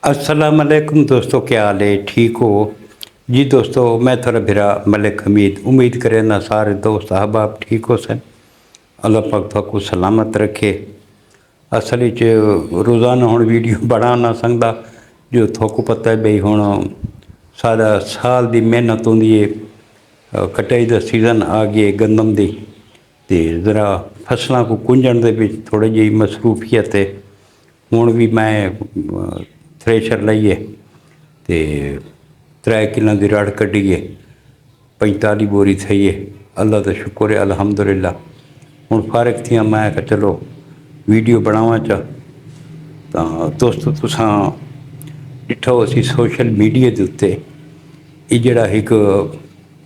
अस्सलाम वालेकुम दोस्तों, क्या हाल है? ठीक हो जी दोस्तों। मैं थोड़ा भिरा मलिक हमीद उम्मीद करें ना सारे दोस्त अहबाब ठीक हो सन। अल्लाह पाक थोको सलामत रखे। असल रोज़ाना हूँ वीडियो बना ना सकता, जो थोको पता है बई हूँ सारा साल की मेहनत होंगी है। कटाई का सीज़न आ गया गंदम की, तो ज़रा फसलों को कुंजण के थोड़ी जी मसरूफियत है। हूँ भी मैं थ्रेशर लाइए तो 3 किलों की रड़ कढ़ी 45 बोरी थी है। अल्लाह का शुक्र है, अलहमदुलिल्लाह। हूँ फारिग थी, मैं आख्या चलो वीडियो बनावा चा। तो दोस्तों तुसां डिठो असी सोशल मीडिया के उत्ते ये जड़ा एक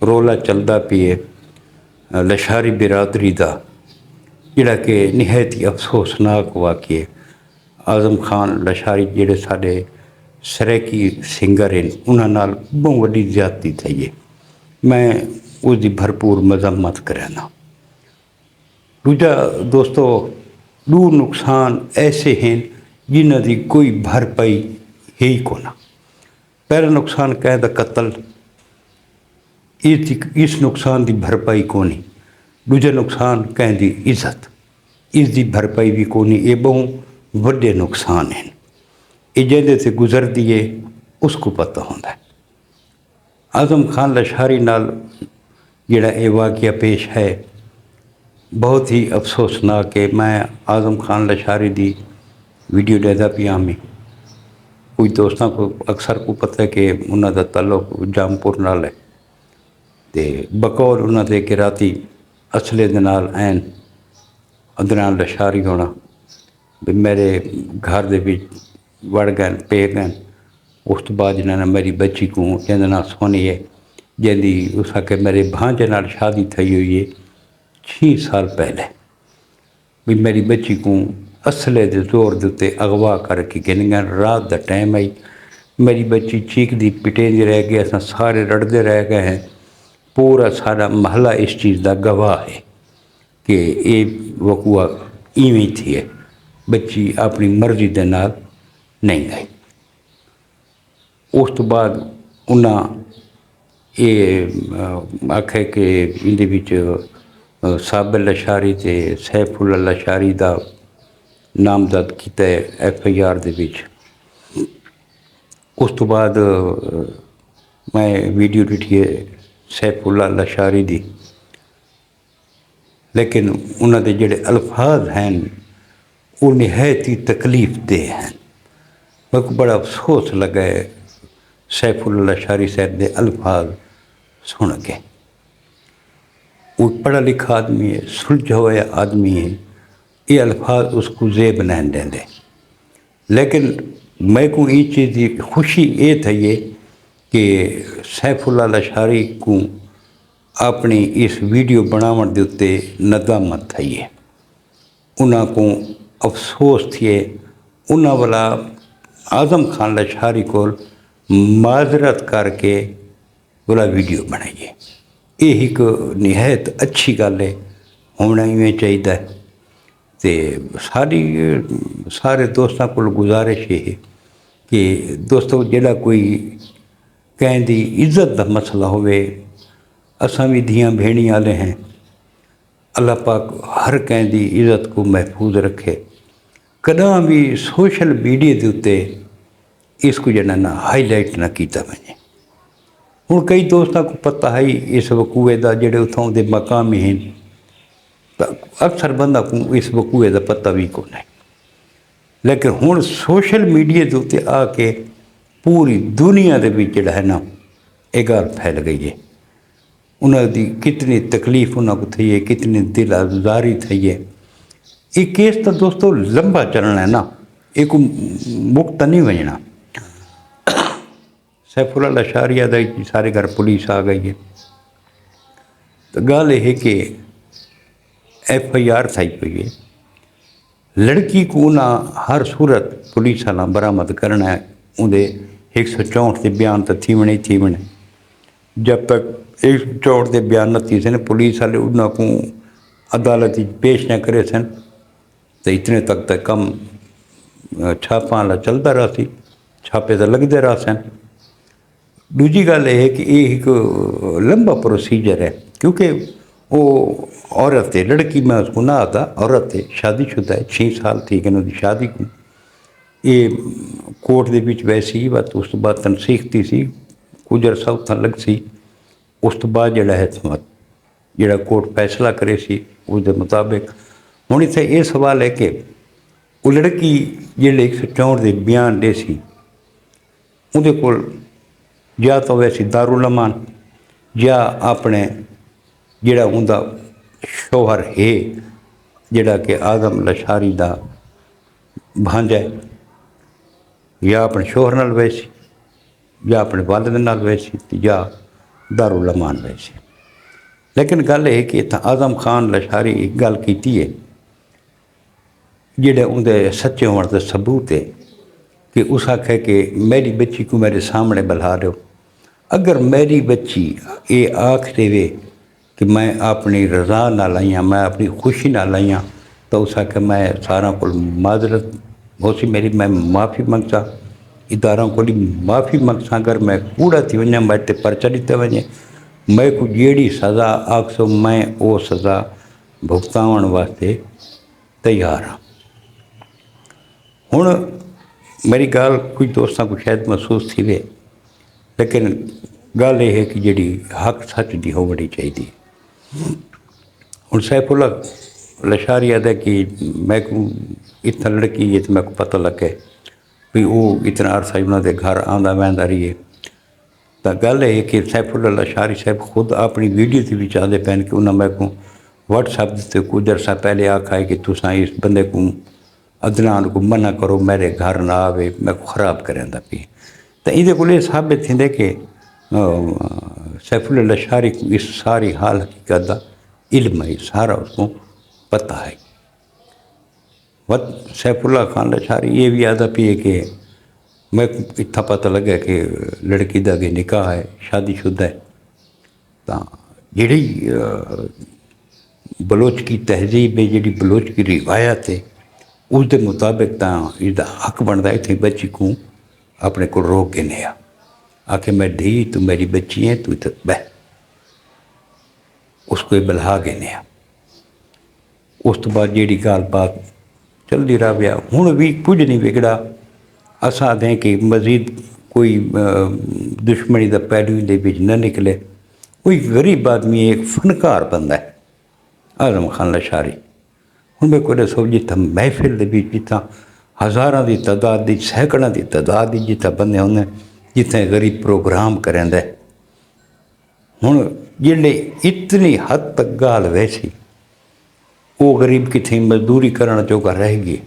रोला चलता पे है लशारी बिरादरी का, जड़ा कि निहायत ही अफसोसनाक वाक़या। आज़म खान लशारी जेडे साडे सरैकी सिंगर हैं, उन्होंने बहुत वड्डी ज्यादती थी है। मैं उसकी भरपूर मजम्मत करना। दूजा दोस्तों, दो नुकसान ऐसे हैं जिन्हों की कोई भरपाई है ही कोना। पहला नुकसान कहता कत्ल, इस नुकसान की भरपाई कोनी। दूजा नुकसान कहती इज्जत, इसकी भरपाई भी कोनी। ये बहुत वड्डे नुकसान हैं। ये जिहदे से गुजरती है उसको पता होता है। आज़म खान लशारी नाल जिहड़ा ये वाक़या पेश है बहुत ही अफसोसनाक है। मैं आज़म खान लशारी की वीडियो देता पिया में। कुछ दोस्तों को अक्सर को पता है कि उन्होंने ताल्लुक जामपुर नाल है, तो बकौल उन्होंने कि राती असले दे नाल ऐन अदनान लशारी होना भी मेरे घर दे विच वड़ गए पे गए। उस तो बाद इन्होंने मेरी बच्ची को, जिंदा नाम सोनी है, जिंदी उस आके मेरे भांजे नाल शादी थी हुई है 6 साल पहले, भी मेरी बच्ची को असले के जोर के उत्ते अगवा करके गिन गए। रात का टाइम आई, मेरी बच्ची चीखती पिटेंदी रह गई, अस सारे रड़ते रह गए हैं। पूरा सारा महला इस चीज़ का गवाह है कि ये वकूआ इवें थी है। बच्ची अपनी मर्जी के नाल नहीं आई। उस तो बाद उन्हें ये आखे कि इहदे विच साबिर लशारी ते सैफुल्ला लशारी का नामजद किया FIR दे विच। उस तो बाद मैं वीडियो डिठी है सैफुल्ला लशारी दी, लेकिन उन्होंने जोड़े अल्फाज हैं वो निहायत ही तकलीफ दे हैं। मेरे को बड़ा अफसोस लगा है सैफुल्ला लशारी साहब के अल्फाज सुन के। वो पढ़ा लिखा आदमी है, सुलझा हुआ आदमी है, ये अल्फाज उसको जेब नहीं देंगे। लेकिन मैं को ये चीज़ की खुशी ये थी है कि सैफुल्ला लशारी को अपनी इस वीडियो बनावन के उत्ते नदामत थी है। उन्होंने अफसोस थे, उन्होंने वाला आज़म खान लशारी को माजरत करके वाला वीडियो बनाइए। ये एक निहायत अच्छी गल है, होना इवें चाहिए। तो सारे दोस्तों को गुजारिश है कि दोस्तों जोड़ा कोई कहीं की इज्जत का मसला होवे, असां भी धियाँ भेणी वाले हैं। अल्लाह पाक हर कहीं की इज्जत को महफूज रखे। कदा भी सोशल मीडिया के उत्ते इसको जरा ना हाईलाइट ना किया वजे। हुण कई दोस्तों को पता है इस वकूए का, जोड़े उतों के मकामी हैं, तो अक्सर बंदा को इस वकूए का पता भी को नहीं। लेकिन हुण सोशल मीडिया के उत्ते आके पूरी दुनिया के विच जिहड़ा है ना ये गल फैल गई है। उन्होंने कितनी तकलीफ उन्होंने को थी है, कितनी दिल आजारी थी है। ये केस तो दोस्तों लंबा चलना है ना, एक मुक्त नहीं बजना। सैफुल्ला लशारिया दा सारे घर पुलिस आ गई है। तो गल यह कि FIR थी पई है। लड़की को ना हर सूरत पुलिस वाला बरामद करना है। उन्हें 164 के बयान तो थी वने थी वने। जब तक 164 के बयान न थी सन, पुलिस वाले उन्होंने अदालत पेश न करे सन, तो इतने तक तो कम छापा वाला चलता रहा सी। छापे तो लगते रह सन। दूजी गल यह है कि ये एक लंबा प्रोसीजर है, क्योंकि वो औरत है, लड़की मैं उसको ना आता, औरत है, शादीशुदा है, 6 साल थी कि उनकी शादी को। ये कोर्ट के विच वैसे ही बात, उस तो बाद तनसीखती सी, कुछ अरसा उत्थां लग सी। उस तो बाद जिहड़ा है जिहड़ा कोर्ट फैसला करे सी उसके मुताबिक। हुण इत्थे ये सवाल है कि वो लड़की जिहड़े 164 के बयान दे सी, उहदे कोल या तो वैसी दारुल अमान या अपने जिहड़ा उनका शोहर है, जिहड़ा कि आदम लशारी का भांजा है, या अपने शोहर नाल वैसी, या अपने वालिद नाल वैसी, या दारुल अमान वैसी। लेकिन गल यह कि इतना आजम खान लशारी एक गल की है जिहड़े उनके सच्चे होने का सबूत है कि उस आखे कि मेरी बच्ची को मेरे सामने बुला दो। अगर मेरी बच्ची ये आख देवे कि मैं अपनी रज़ा नाल आई हाँ, मैं अपनी खुशी नाल आई हाँ, तो उस आखे मैं सारा को माजरत हो सी मेरी, मैं माफ़ी मंगसा, इदारों को माफ़ी मंगसा। अगर मैं कूड़ा थी वञा, मैं ते परचा ॾिता वञे, मैं को जहिड़ी सज़ा आखसो मैं वो सज़ा भुगतावण वास्ते तैयार हाँ। हुण मेरी गाल कुछ दोस्तों को शायद महसूस थी वे, लेकिन गल यह है कि जी हक सच की होनी चाहिए। हुण सैफुल्ला लशारी आदा कि मैं को इतना लड़की है तो मैं को पता लगे भी वो इतना अरसा उन्होंने घर आंदा वहदा रही है। तो गल यह है कि सैफुल्ला लशारी साहब खुद अपनी वीडियो के भी आते पैन कि उन्हें मैं को व्हाट्सएप से कुछ अरसा पहले आखा है कि तुसा इस बंदे को अदनान को मना करो, मेरे घर ना आवे, मैं खराब करेंदा पी। तो ये को साबित थी कि सैफुल्ला लशारी को इस सारी हाल हकीकत का इल्म है, सारा उसको पता है। सैफुल्ला खान लशारी ये भी आदा पी है कि मैं इतना पता लगा कि लड़की का अगे निकाह है, शादीशुदा है। तो जी बलोच की तहजीब है, जी बलोच की रिवायत है, उसके मुताबिक तो इसका हक बनता इतनी बच्ची को अपने को रोक के नहीं आके मैं धी तू मेरी बच्ची है, तू तो बह उसको बलहा के नहीं। उस तो बाद जी गाल बात चलती रह गया। हुण भी कुछ नहीं बिगड़ा। असा दें कि मजीद कोई दुश्मनी का पहलू के बीच न निकले। कोई गरीब आदमी एक फनकार बंदा है आजम खान लशारी। हुण मैं को दसो जितना महफिल के बीच जितना हज़ारां की तादाद की, सैकड़ों की तादाद की जितना बंदे होंगे, जितने गरीब प्रोग्राम करेंदा। हुण जिहड़े इतनी हद तक गाल वैसी, वो गरीब कितनी मजदूरी करने जोगा रह गए,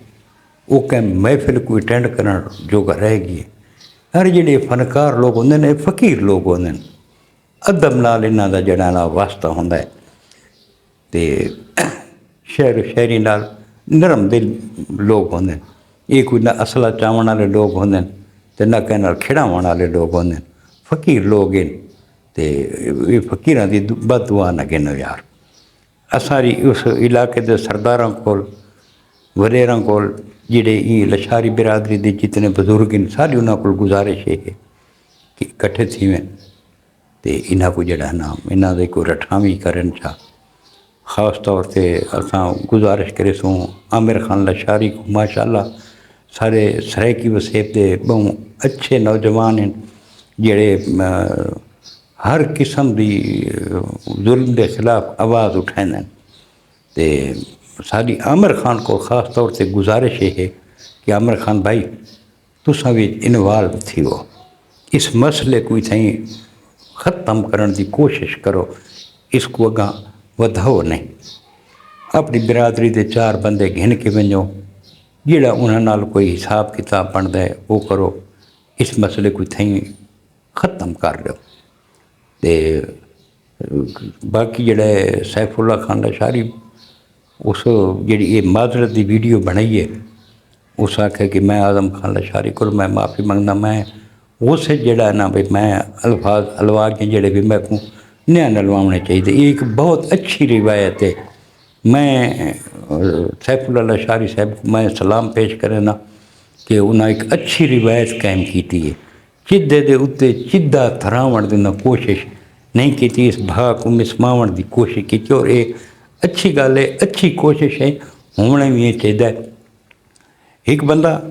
वो कहीं महफिल को अटेंड करने जोगा रह गए। हर जिहड़े फनकार लोग होंदे ने, फकीर लोग होंदे ने, अदब नाल इन्हां दा जिहड़ा ना वास्ता होंदा है। ते शहर शहरी नाल नरम दिल लोग होंदे। ये कोई ना असला चावण वाले लोग होंदे ते ना कहने नाल खिड़ावण वाले लोग होंदे। फकीर लोग हैं ते ये फकीरां दी बददुआ ना गिनो यार। असारी उस इलाके के सरदारों को, वडेरां को, जिहड़े ये लशारी बिरादरी के जितने बुजुर्ग हैं, सारी उन्हां को गुजारिश है कि इकट्ठे थी वन ते इन्हां को जिहड़ा ना इन्हां दी कोई रठावी करन चा। ख़ास तौर पे असां गुजारिश करे सूँ आमिर खान लशारी को, माशाअल्लाह सारे सराइकी वसेब के बहुत अच्छे नौजवान हैं जिहड़े हर किस्म की जुल्म के खिलाफ आवाज़ उठाइंदा आहिनि। ते साडी आमिर खान को ख़ास तौर पर गुजारिश ये है कि आमिर खान भाई तुसां भी इन्वॉल्व थी हो, इस मसले को थी ख़त्म करने की कोशिश करो, इसको अगा वधाओ नहीं। अपनी बिरादरी के 4 बंदे घिन के वञो, जिहड़ा उन्हां नाल कोई हिसाब किताब बनता है वो करो, इस मसले को थी ख़त्म कर दो। ते बाकी जिहड़ा सैफुल्ला खान लशारी उस जिहड़ी ये माजरत की वीडियो बनाई है, उस आखे कि मैं आजम खान लशारी को मैं माफ़ी मंगदा, मैं उस जिहड़ा ना भाई मैं अल्फाज अलवा के जिहड़े भी मैं को न्याय नलवाने चाहिए। ये एक बहुत अच्छी रिवायत है। मैं सैफुल्ला लशारी साहब को मैं सलाम पेश करें ना कि उन्हें एक अच्छी रिवायत कायम की है। चिद्दे दे उत्ते चिद्दा थरावण दी उन्हें कोशिश नहीं की, इस भा को मिसमावण की कोशिश की। और ये अच्छी गल है, अच्छी कोशिश है, होना भी ये चाहिए। एक बंदा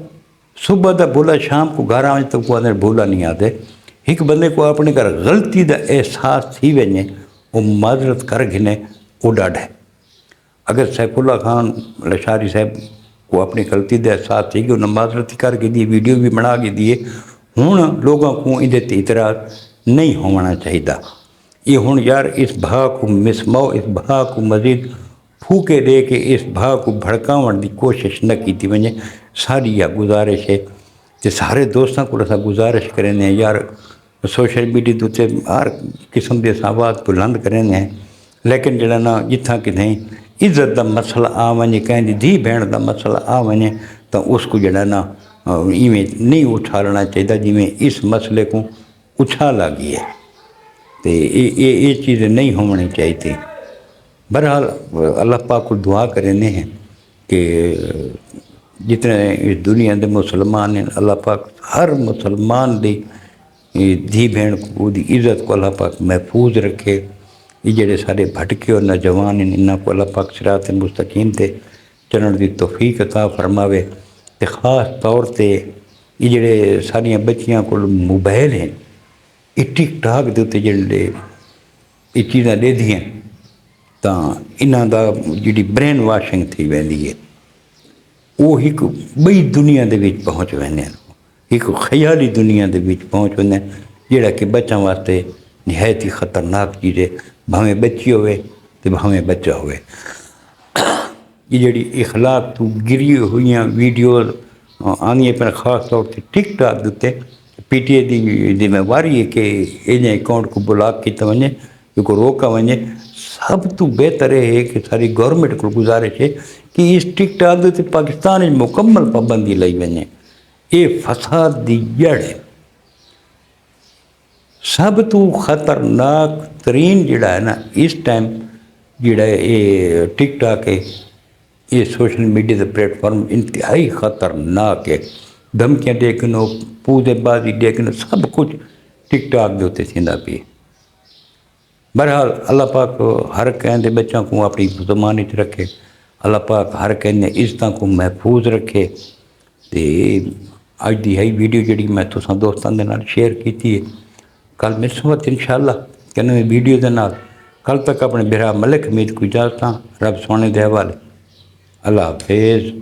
सुबह का बोला शाम को 11 बजे तक को बोला नहीं आते। एक बंदे को अपने घर गलती का एहसास थी वञे, वो माजरत कर गिने, वो डाढ़ है। अगर सैफुल्ला खान लशारी साहब को अपनी गलती का एहसास थी कि उन्हें माजरत करके दी, वीडियो भी बना के दिए, हूँ लोगों को ये इतराज नहीं होना चाहिए। ये हूँ यार इस भा को मिसमाओ, इस भा को मजीद फूके दे के इस भा को भड़कावन की कोशिश न की वञे। सारी यह गुजारिश है, तो सारे दोस्तों को अस गुजारिश करें यार, सोशल मीडिया के उत्ते हर किस्म के आवाज़ बुलंद करें, लेकिन जरा ना जिथा कितें इज्जत का मसला आ वञे, कहीं धी भेण का मसला आ वञे, तो उसको जरा ना इवें नहीं उछालना चाहिए जिमें इस मसले को उछाला गया है। तो ये चीज़ नहीं होनी चाहिए। बहरहाल अल्लाह पाक को दुआ करें हैं कि जितने इस दुनिया के मुसलमान हैं, अल्लाह पाक हर मुसलमान की धी भेण को इज्जत को अल्लाह पाक महफूज रखे। ये जेडे सारे भटके और नौजवान हैं, इन्हों को अल्लाह पाक सिरात मुस्तकीम ते चलण की तौफीक अता फरमावे। तो खास तौर पर ये जेडे सारिया बच्चियां को मोबाइल हैं, ये टिकटॉक के उत्ते जेडे ये चीज़ां देदियां, तो इन्हों का जी ब्रेन वाशिंग थी वेंदी है। वो एक बई दुनिया के पहुँच वेंदे, एक ख्याली दुनिया के पहुँच वेंदे, जोड़ा कि बच्चों वास्ते निहायत ही खतरनाक चीज़ है, भावें बच्ची होवे तो भावें बच्चा होवे। ये जी इखलाक तो गिरी हुई वीडियो आनिए पर खास तौर पर टिकटॉक के उत्ते PTA की जिम्मेवारी है कि इन अकाउंट को ब्लॉक किया वञे, को रोका वञे। सब तो बेहतर है कि सारी गवर्नमेंट को गुजारिश है कि इस टिकटॉक के उत्ते पाकिस्तान में मुकम्मल पाबंदी लाई वञे। ये फसाद की जड़ है। सब तो खतरनाक तरीन जोड़ा है ना इस टाइम जोड़ा ये टिकटॉक है, ये सोशल मीडिया का प्लेटफॉर्म इंतहाई खतरनाक है। धमकियाँ देखनो, पूदेबाजी देखनो, सब कुछ टिकटॉक के उत्ते थींदा पे। बहरहाल अल्लाह पाक हर कहते बच्चों को अपनी ज़मानत रखे, अल्लाह पाक हर कहने इज्जतों को महफूज रखे। तो अज की है वीडियो जी मैं तुसां दोस्तों के नाल शेयर की है। कल मिलसूँ इंशाअल्लाह कि नवी वीडियो के नाल। कल तक अपने बिरा मलिक हमीद को इजाज़त, रब सोने के हवाले। अल्लाह हाफिज़।